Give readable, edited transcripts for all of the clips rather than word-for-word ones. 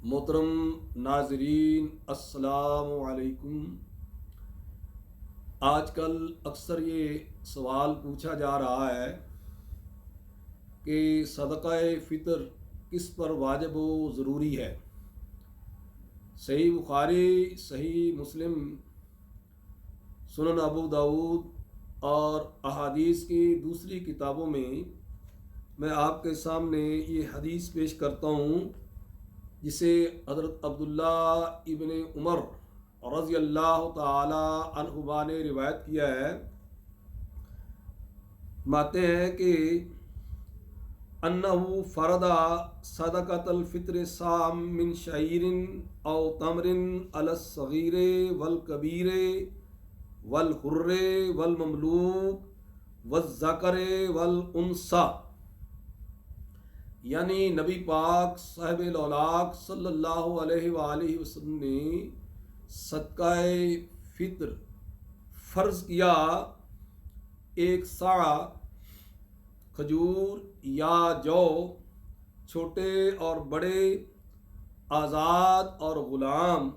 محترم ناظرین، السلام علیکم۔ آج کل اکثر یہ سوال پوچھا جا رہا ہے کہ صدقہ فطر کس پر واجب و ضروری ہے۔ صحیح بخاری، صحیح مسلم، سنن ابو داود اور احادیث کی دوسری کتابوں میں آپ کے سامنے یہ حدیث پیش کرتا ہوں جسے حضرت عبداللہ ابن عمر رضی اللہ تعالی عنہما نے روایت کیا ہے۔ ماتے ہیں کہ انہو فردا صدقۃ الفطر صام من شعیر او تمر علی الصغیر والکبیر والحر والمملوک والذکر والانثی، یعنی نبی پاک صاحب الاولاق صلی اللہ علیہ وآلہ وسلم نے صدقہ فطر فرض کیا ایک سا کھجور یا جو، چھوٹے اور بڑے، آزاد اور غلام،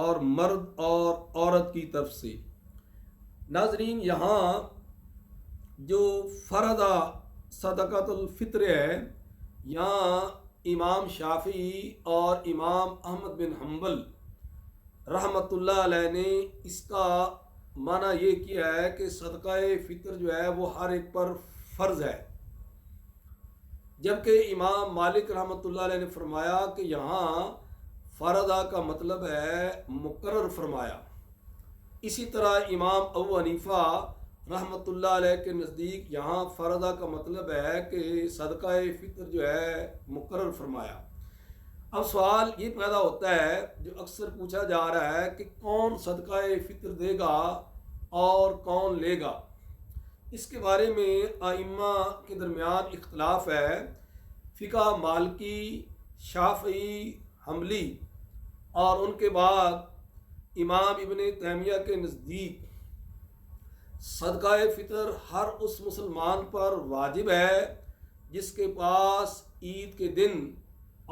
اور مرد اور عورت کی طرف سے۔ ناظرین، یہاں جو فرض صدقۃ الفطر ہے، یہاں امام شافعی اور امام احمد بن حنبل رحمۃ اللہ علیہ نے اس کا معنی یہ کیا ہے کہ صدقہ فطر جو ہے وہ ہر ایک پر فرض ہے، جبکہ امام مالک رحمۃ اللہ علیہ نے فرمایا کہ یہاں فرض کا مطلب ہے مقرر فرمایا۔ اسی طرح امام ابو حنیفہ رحمۃ اللہ علیہ کے نزدیک یہاں فرض کا مطلب ہے کہ صدقہ فطر جو ہے مقرر فرمایا۔ اب سوال یہ پیدا ہوتا ہے جو اکثر پوچھا جا رہا ہے کہ کون صدقہ فطر دے گا اور کون لے گا۔ اس کے بارے میں ائمہ کے درمیان اختلاف ہے۔ فقہ مالکی، شافعی، حنبلی اور ان کے بعد امام ابن تیمیہ کے نزدیک صدقہ فطر ہر اس مسلمان پر واجب ہے جس کے پاس عید کے دن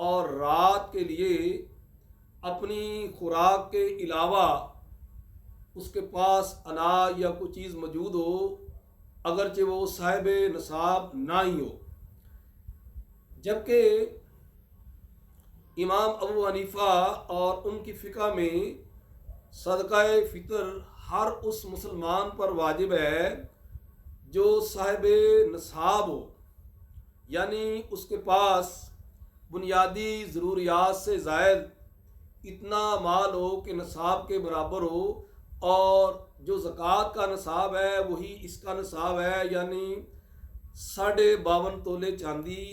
اور رات کے لیے اپنی خوراک کے علاوہ اس کے پاس اناج یا کوئی چیز موجود ہو، اگرچہ وہ صاحب نصاب نہ ہی ہو۔ جبکہ امام ابو حنیفہ اور ان کی فقہ میں صدقہ فطر ہر اس مسلمان پر واجب ہے جو صاحب نصاب ہو، یعنی اس کے پاس بنیادی ضروریات سے زائد اتنا مال ہو کہ نصاب کے برابر ہو، اور جو زکوٰۃ کا نصاب ہے وہی اس کا نصاب ہے، یعنی 52.5 تولے چاندی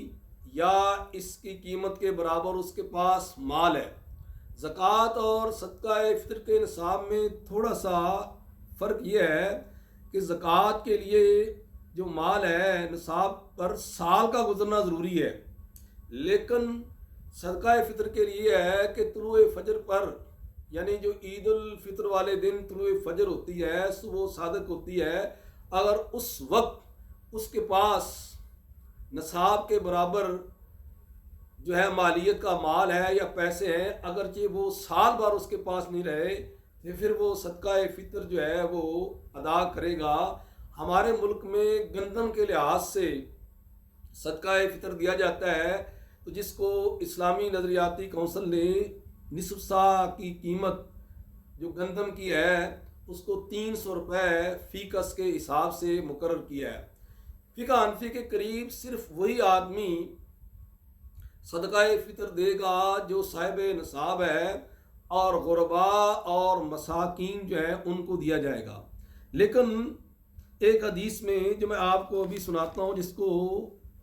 یا اس کی قیمت کے برابر اس کے پاس مال ہے۔ زکوٰۃ اور صدقہ فطر کے نصاب میں تھوڑا سا فرق یہ ہے کہ زکوٰۃ کے لیے جو مال ہے نصاب پر سال کا گزرنا ضروری ہے، لیکن صدقہ فطر کے لیے ہے کہ طلوع فجر پر، یعنی جو عید الفطر والے دن طلوع فجر ہوتی ہے، صبح صادق ہوتی ہے، اگر اس وقت اس کے پاس نصاب کے برابر جو ہے مالیت کا مال ہے یا پیسے ہیں، اگرچہ وہ سال بھر اس کے پاس نہیں رہے تو پھر وہ صدقہ فطر جو ہے وہ ادا کرے گا۔ ہمارے ملک میں گندم کے لحاظ سے صدقہ فطر دیا جاتا ہے، تو جس کو اسلامی نظریاتی کونسل نے نصف سا کی قیمت جو گندم کی ہے اس کو 300 روپے فی کس کے حساب سے مقرر کیا ہے۔ فقہ حنفی کے قریب صرف وہی آدمی صدقہ فطر دے گا جو صاحب نصاب ہے، اور غرباء اور مساکین جو ہے ان کو دیا جائے گا۔ لیکن ایک حدیث میں جو میں آپ کو ابھی سناتا ہوں، جس کو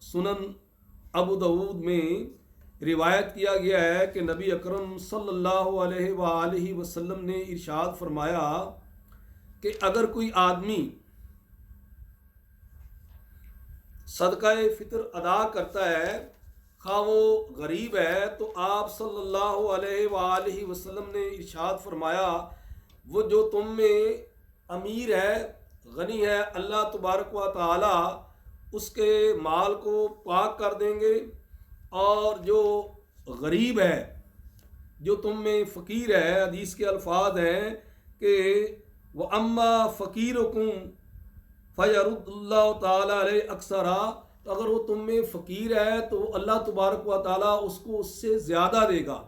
سنن ابو داود میں روایت کیا گیا ہے کہ نبی اکرم صلی اللہ علیہ وآلہ وسلم نے ارشاد فرمایا کہ اگر کوئی آدمی صدقہ فطر ادا کرتا ہے، خواہ وہ غریب ہے، تو آپ صلی اللہ علیہ وآلہ وسلم نے ارشاد فرمایا وہ جو تم میں امیر ہے، غنی ہے، اللہ تبارک و تعالی اس کے مال کو پاک کر دیں گے، اور جو غریب ہے جو تم میں فقیر ہے، حدیث کے الفاظ ہیں کہ وَأَمَّا فَقِيرُكُمْ فَيَرُدُّ اللَّهُ تعالیٰ علیہ اکثرا، تو اگر وہ تم میں فقیر ہے تو اللہ تبارک و تعالیٰ اس کو اس سے زیادہ دے گا۔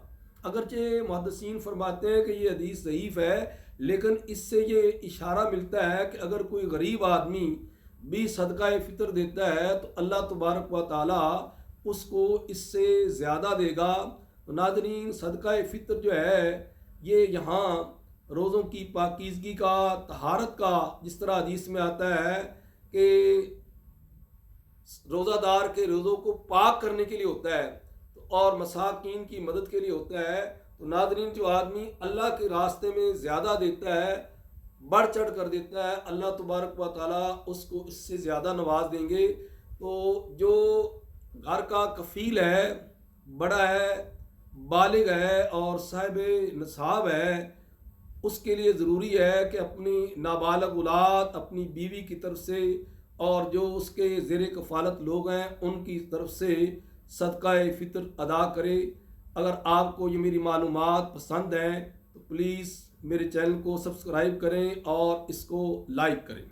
اگرچہ محدثین فرماتے ہیں کہ یہ حدیث ضعیف ہے، لیکن اس سے یہ اشارہ ملتا ہے کہ اگر کوئی غریب آدمی بھی صدقہ فطر دیتا ہے تو اللہ تبارک و تعالیٰ اس کو اس سے زیادہ دے گا۔ تو ناظرین، صدقہ فطر جو ہے یہ یہاں روزوں کی پاکیزگی کا، طہارت کا، جس طرح حدیث میں آتا ہے کہ روزہ دار کے روزوں کو پاک کرنے کے لیے ہوتا ہے اور مساکین کی مدد کے لیے ہوتا ہے۔ تو ناظرین، جو آدمی اللہ کے راستے میں زیادہ دیتا ہے، بڑھ چڑھ کر دیتا ہے، اللہ تبارک و تعالیٰ اس کو اس سے زیادہ نواز دیں گے۔ تو جو گھر کا کفیل ہے، بڑا ہے، بالغ ہے اور صاحب نصاب ہے، اس کے لیے ضروری ہے کہ اپنی نابالغ اولاد اپنی بیوی کی طرف سے اور جو اس کے زیر کفالت لوگ ہیں ان کی طرف سے صدقہ فطر ادا کرے۔ اگر آپ کو یہ میری معلومات پسند ہیں تو پلیز میرے چینل کو سبسکرائب کریں اور اس کو لائک کریں۔